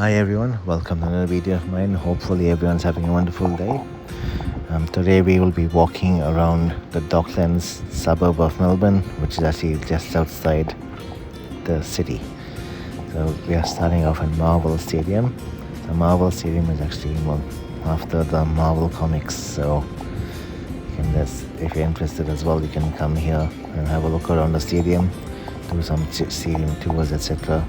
Hi everyone, welcome to another video of mine. Hopefully everyone's having a wonderful day. Today we will be walking around the Docklands suburb of Melbourne, which is actually just outside the city. So we are starting off at Marvel Stadium. The Marvel Stadium is actually after the Marvel comics, so if you're interested as well, you can come here and have a look around the stadium, do some stadium tours, etc.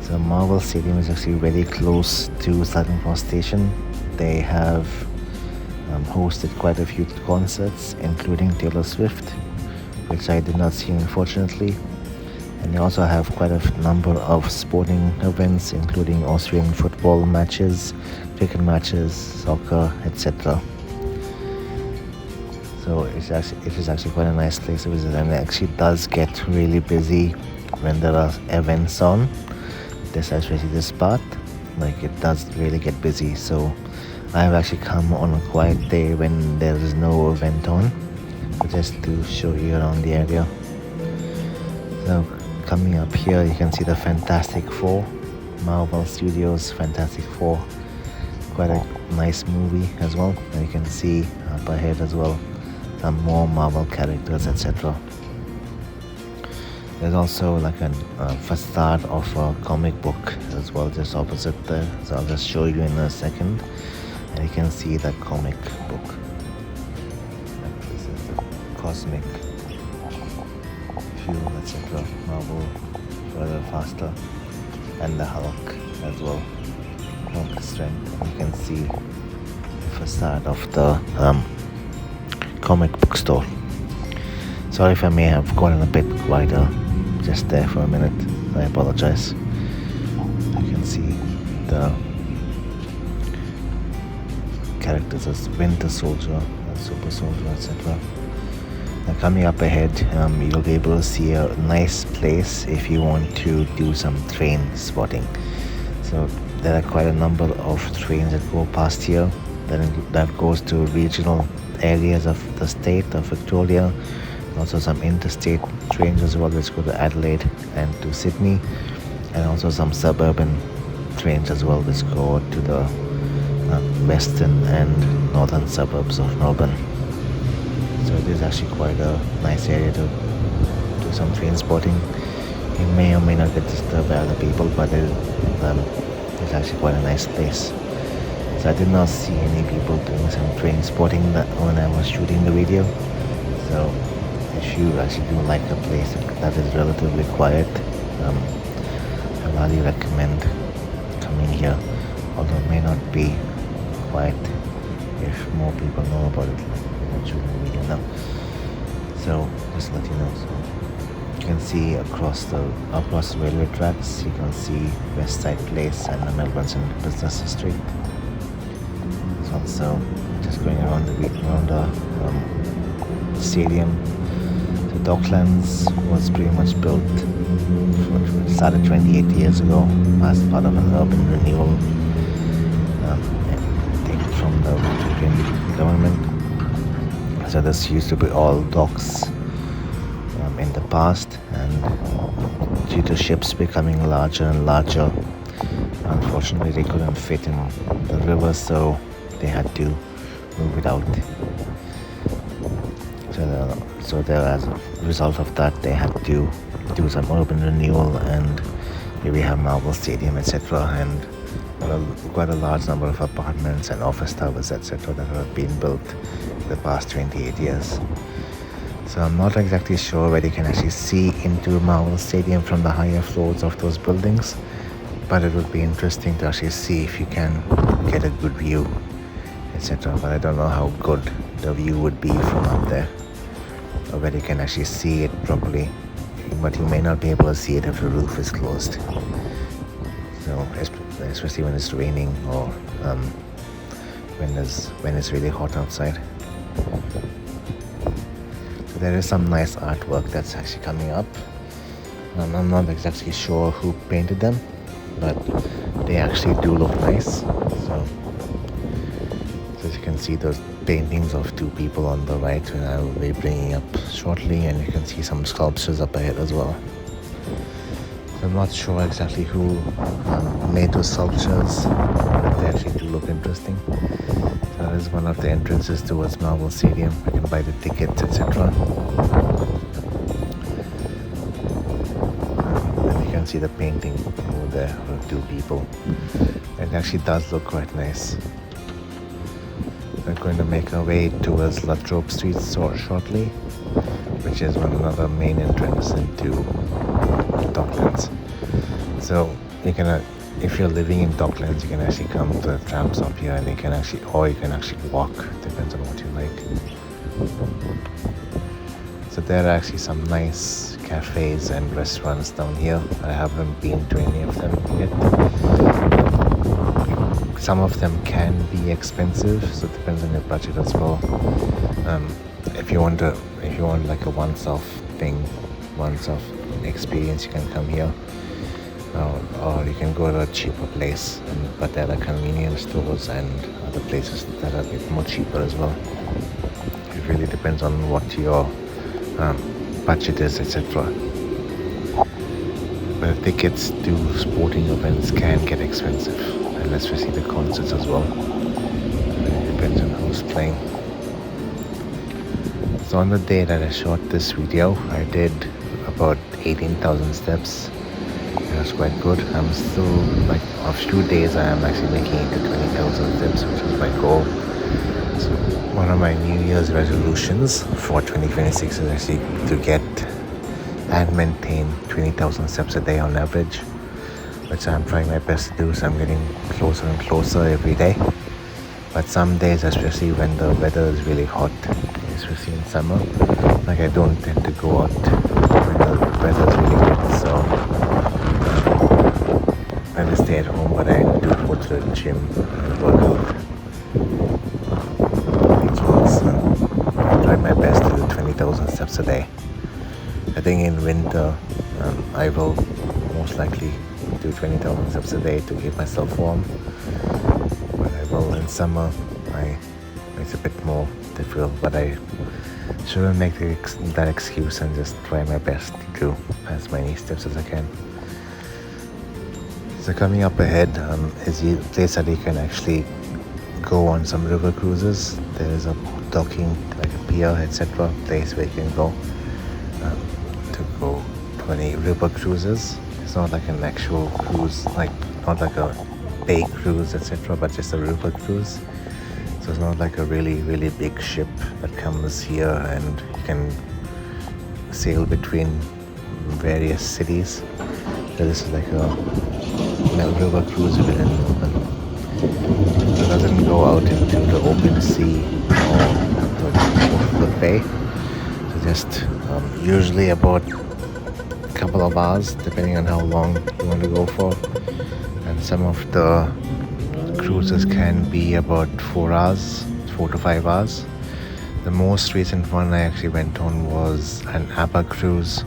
So Marvel Stadium is actually very close to Southern Cross Station. They have hosted quite a few concerts, including Taylor Swift, which I did not see unfortunately. And they also have quite a number of sporting events, including Australian football matches, cricket matches, soccer, etc. So it is actually quite a nice place to visit, and it actually does get really busy when there are events on. Especially this part, like it does really get busy. So I have actually come on a quiet day when there is no event on, just to show you around the area. So coming up here, you can see the Fantastic Four, Marvel Studios Fantastic Four, quite a nice movie as well. And you can see up ahead as well some more Marvel characters, etc. There's also like a facade of a comic book as well, just opposite there. So I'll just show you in a second. And you can see that comic book. This is the Cosmic Fuel, etc. Marvel Further Faster. And the Hulk as well. Hulk Strength. And you can see the facade of the comic book store. Sorry if I may have gotten a bit quieter just there for a minute. I apologize. You can see the characters as Winter Soldier, Super Soldier, etc. Now coming up ahead, you'll be able to see a nice place if you want to do some train spotting. So there are quite a number of trains that go past here that goes to regional areas of the state of Victoria. Also some interstate trains as well, which go to Adelaide and to Sydney, and also some suburban trains as well, which go to the western and northern suburbs of Melbourne. So it is actually quite a nice area to do some train spotting. You may or may not get disturbed by other people, but it's actually quite a nice place. So I did not see any people doing some train spotting when I was shooting the video. So if you actually do like a place that is relatively quiet, I highly recommend coming here, although it may not be quiet if more people know about it, like I'm shooting the video now. So just let you know. So you can see across the railway tracks, you can see West Side Place and the Melbourne Business District. It's also just going around the stadium. Docklands was pretty much built, started 28 years ago as part of an urban renewal taken from the Victorian government. So this used to be all docks in the past, and due to ships becoming larger and larger, unfortunately they couldn't fit in the river, so they had to move it out. So there, as a result of that, they had to do some urban renewal, and here we have Marvel Stadium, etc. and quite a large number of apartments and office towers, etc. that have been built in the past 28 years. So I'm not exactly sure whether you can actually see into Marvel Stadium from the higher floors of those buildings, but it would be interesting to actually see if you can get a good view, etc. But I don't know how good the view would be from up there, or whether you can actually see it properly, but you may not be able to see it if the roof is closed. So especially when it's raining or when it's really hot outside. So there is some nice artwork that's actually coming up. I'm not exactly sure who painted them, but they actually do look nice. So as you can see, those paintings of two people on the right, and I will be bringing up shortly, and you can see some sculptures up ahead as well. So I'm not sure exactly who made those sculptures, but they actually do look interesting. So that is one of the entrances towards Marvel Stadium. You can buy the tickets, etc. And you can see the painting over there of two people. It actually does look quite nice. We're going to make our way towards Latrobe Street shortly, which is another main entrance into Docklands. So you can, if you're living in Docklands, you can actually come to the tram stop here, and you can actually walk. Depends on what you like. So there are actually some nice cafes and restaurants down here. I haven't been to any of them yet. Some of them can be expensive, so it depends on your budget as well. If you want like a once-off thing, once-off experience, you can come here, or you can go to a cheaper place. But there are convenience stores and other places that are a bit more cheaper as well. It really depends on what your budget is, etc. But tickets to sporting events can get expensive, and especially the concerts as well. It depends on who's playing. So on the day that I shot this video, I did about 18,000 steps. It was quite good. I'm still, like, a few days I am actually making it to 20,000 steps, which is my goal. So one of my New Year's resolutions for 2026 is actually to get and maintain 20,000 steps a day on average, which I'm trying my best to do. So I'm getting closer and closer every day. But some days, especially when the weather is really hot, especially in summer, like, I don't tend to go out when the weather is really hot. So I just stay at home, but I do go to the gym and work out. So I try my best to do 20,000 steps a day. I think in winter, I will most likely do 20,000 steps a day to keep myself warm. But I will in summer, it's a bit more difficult, but I shouldn't make that excuse and just try my best to do as many steps as I can. So coming up ahead is a place that you can actually go on some river cruises. There is a docking, like a pier, etc. place where you can go to go to any river cruises. It's not like an actual cruise, like not like a bay cruise, etc., but just a river cruise. So it's not like a really, really big ship that comes here and you can sail between various cities. So this is like a river cruise within the open. It doesn't go out into the open sea or the bay. So just usually about a couple of hours, depending on how long you want to go for. And some of the cruises can be about 4 to 5 hours. The most recent one I actually went on was an ABBA cruise,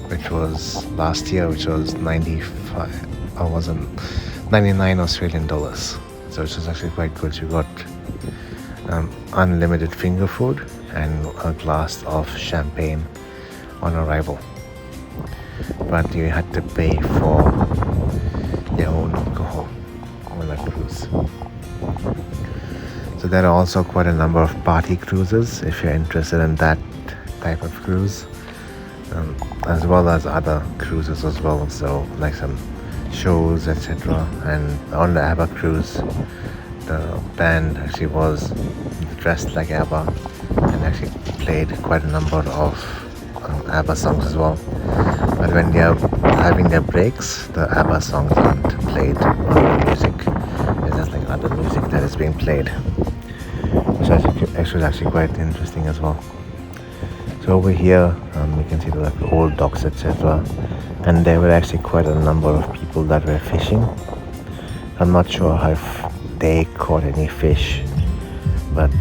which was last year, which was 99 Australian dollars. So it was actually quite good. You got unlimited finger food and a glass of champagne on arrival. But you had to pay for your own alcohol on that cruise. So there are also quite a number of party cruises if you're interested in that type of cruise, as well as other cruises as well. So like some shows, etc. And on the ABBA cruise, the band actually was dressed like ABBA and actually played quite a number of ABBA songs as well. But when they are having their breaks, the ABBA songs aren't played on the music. It's just like other music that is being played, which is actually quite interesting as well. So over here, you can see the like old docks, etc. And there were actually quite a number of people that were fishing. I'm not sure if they caught any fish, but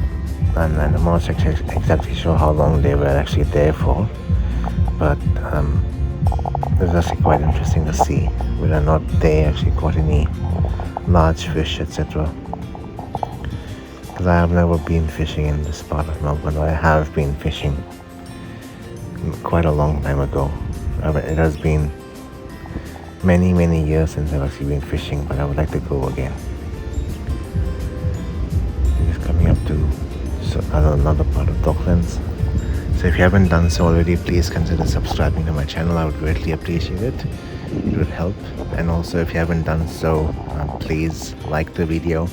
and I'm not exactly sure how long they were actually there for. But it was actually quite interesting to see whether or not they actually caught any large fish, etc. Because I have never been fishing in this part of Melbourne. I have been fishing quite a long time ago. It has been many years since I've actually been fishing, but I would like to go again. Just coming up to another part of Docklands. So if you haven't done so already, please consider subscribing to my channel. I would greatly appreciate it. It would help. And also, if you haven't done so, please like the video,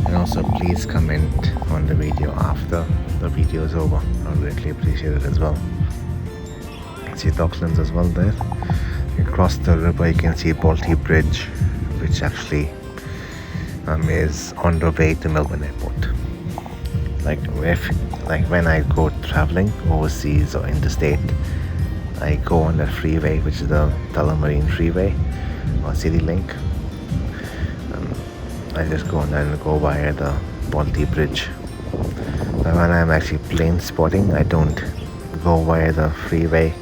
and also please comment on the video after the video is over. I would greatly appreciate it as well. You can see Docklands as well there. Across the river you can see Balti Bridge, which actually is on the way to Melbourne Airport. Like when I go traveling overseas or interstate, I go on the freeway, which is the Tullamarine Freeway or City Link. I just go on there and go via the Balti Bridge. But when I'm actually plane spotting, I don't go via the freeway.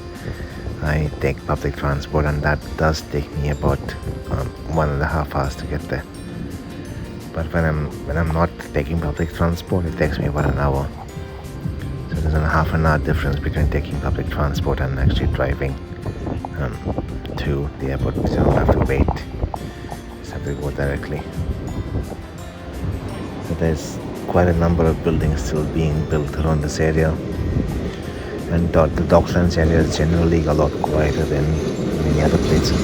I take public transport, and that does take me about 1.5 hours to get there. But when I'm not taking public transport, it takes me about an hour. So there's a half an hour difference between taking public transport and actually driving to the airport, because you don't have to wait. You just have to go directly. So there's quite a number of buildings still being built around this area. And the Docklands area is generally a lot quieter than many other places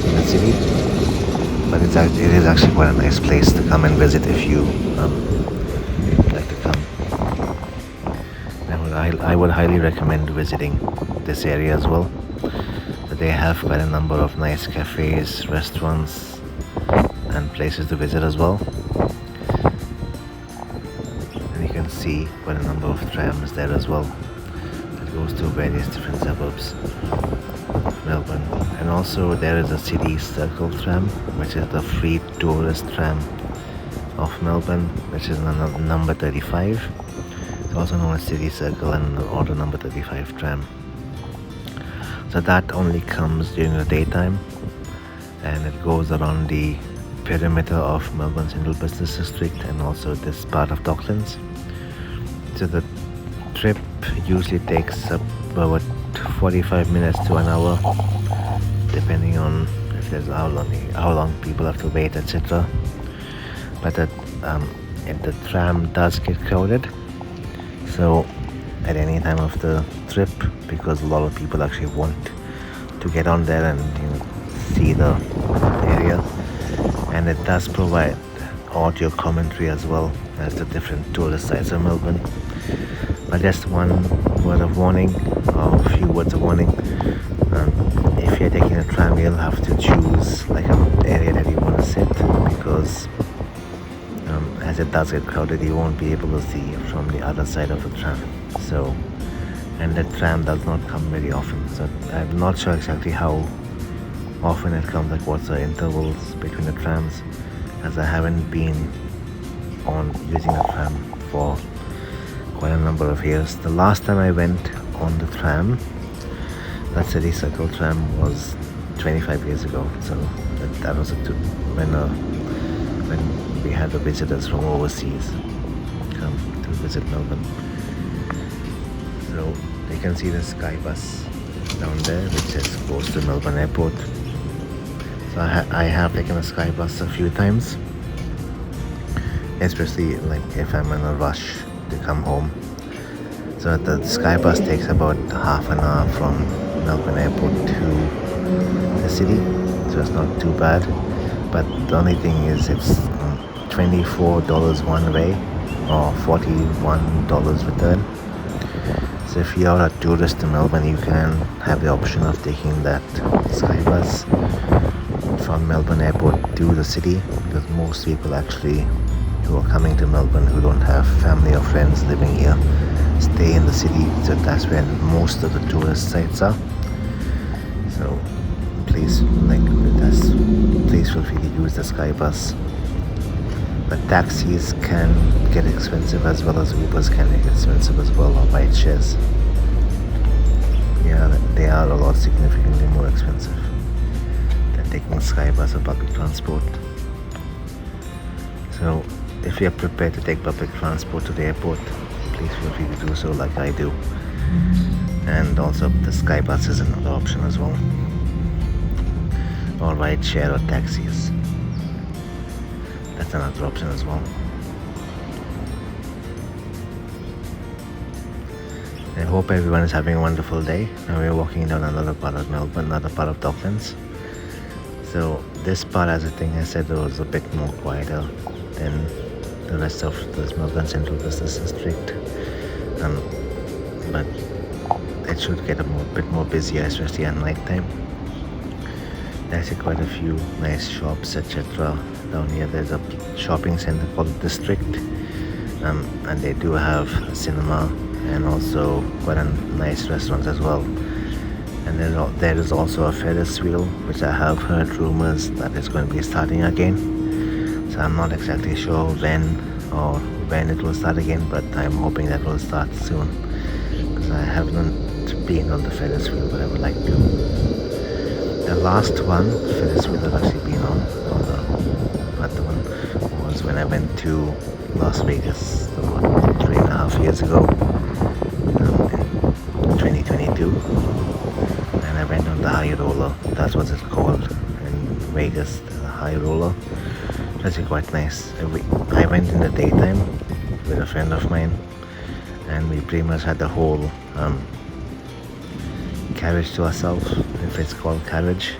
in the city. But it is actually quite a nice place to come and visit if you like to come. I would highly recommend visiting this area as well. They have quite a number of nice cafes, restaurants, and places to visit as well. And you can see quite a number of trams there as well. Goes to various different suburbs of Melbourne. And also there is a City Circle tram, which is the free tourist tram of Melbourne, which is number 35. It's also known as City Circle and Order number 35 tram. So that only comes during the daytime, and it goes around the perimeter of Melbourne Central Business District and also this part of Docklands. So the trip usually takes about 45 minutes to an hour, depending on if there's how long people have to wait, etc. But the tram does get crowded, so at any time of the trip, because a lot of people actually want to get on there and see the area, and it does provide audio commentary as well as the different tourist sites of Melbourne. But just one word of warning, or a few words of warning. If you're taking a tram, you'll have to choose like an area that you want to sit, because as it does get crowded, you won't be able to see from the other side of the tram. So, and the tram does not come very often. So I'm not sure exactly how often it comes, like what's the intervals between the trams, as I haven't been using a tram for quite a number of years. The last time I went on the tram, that City Circle tram, was 25 years ago. So that was when we had the visitors from overseas come to visit Melbourne. So you can see the Sky Bus down there, which just goes to Melbourne Airport. So I have taken a Sky Bus a few times, especially like if I'm in a rush to come home. So the Sky Bus takes about half an hour from Melbourne Airport to the city, so it's not too bad. But the only thing is it's $24 one way or $41 return. So if you're a tourist to Melbourne, you can have the option of taking that Sky Bus from Melbourne Airport to the city, because most people actually who are coming to Melbourne who don't have family or friends living here stay in the city, so that's where most of the tourist sites are. So please feel free to use the Sky Bus. But taxis can get expensive, as well as Ubers can get expensive as well, or bike shares. Yeah, they are a lot significantly more expensive than taking Sky Bus or public transport. So if you're prepared to take public transport to the airport, please feel free to do so like I do. And also the Sky Bus is another option as well. or ride share or taxis. That's another option as well. I hope everyone is having a wonderful day. Now we're walking down another part of Melbourne, another part of Docklands. So this part, as I think I said, was a bit more quieter than the rest of this Melbourne Central Business District. But it should get bit more busier, especially at night time. There's quite a few nice shops, etc. Down here there's a shopping center called District, and they do have a cinema and also quite a nice restaurants as well. And there is also a Ferris wheel, which I have heard rumors that it's going to be starting again. So I'm not exactly sure when it will start again, but I'm hoping that will start soon, because I haven't been on the Ferris wheel, but I would like to. The last one Ferris wheel I've actually been on the other one, was when I went to Las Vegas about 3.5 years ago, in 2022, and I went on the high roller. That's what it's called in Vegas, the high roller. It's actually quite nice. I went in the daytime with a friend of mine, and we pretty much had the whole carriage to ourselves, if it's called carriage.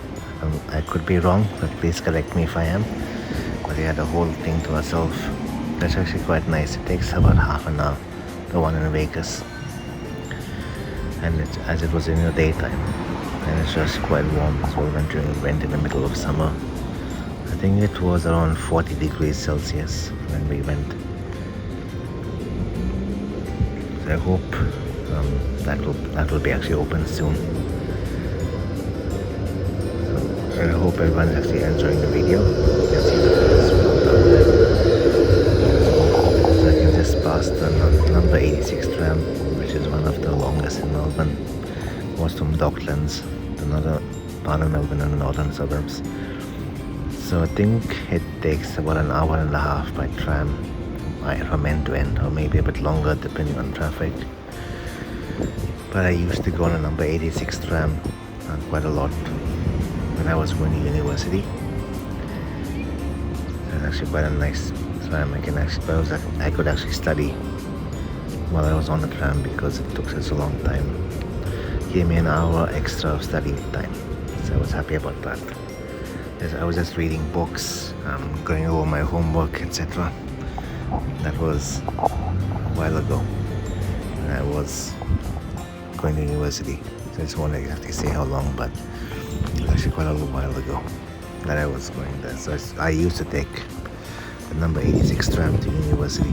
I could be wrong, but please correct me if I am. But we had the whole thing to ourselves. That's actually quite nice. It takes about half an hour, the one in Vegas. And as it was in the daytime, and it's just quite warm as well. Went in the middle of summer. I think it was around 40 degrees Celsius when we went. So I hope that will be actually open soon. So I hope everyone is actually enjoying the video. You can see the Ferris wheel down there. So I can just pass the number 86 tram, which is one of the longest in Melbourne. Goes from Docklands, another part of Melbourne and the northern suburbs. So I think it takes about an hour and a half by tram, from end to end, or maybe a bit longer depending on traffic. But I used to go on a number 86 tram quite a lot when I was going to university. It's actually quite a nice tram. I could actually study while I was on the tram because it took such a long time. It gave me an hour extra of study time, so I was happy about that. I was just reading books, going over my homework, etc. That was a while ago when I was going to university. So I just won't exactly say how long, but it was actually quite a little while ago that I was going there. So I used to take the number 86 tram to university.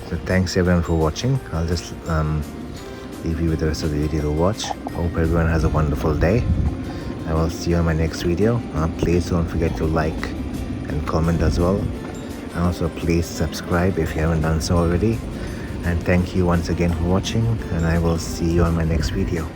So thanks everyone for watching. I'll just leave you with the rest of the video to watch. Hope everyone has a wonderful day. I will see you on my next video. Please don't forget to like and comment as well. And also please subscribe if you haven't done so already. And thank you once again for watching, and I will see you on my next video.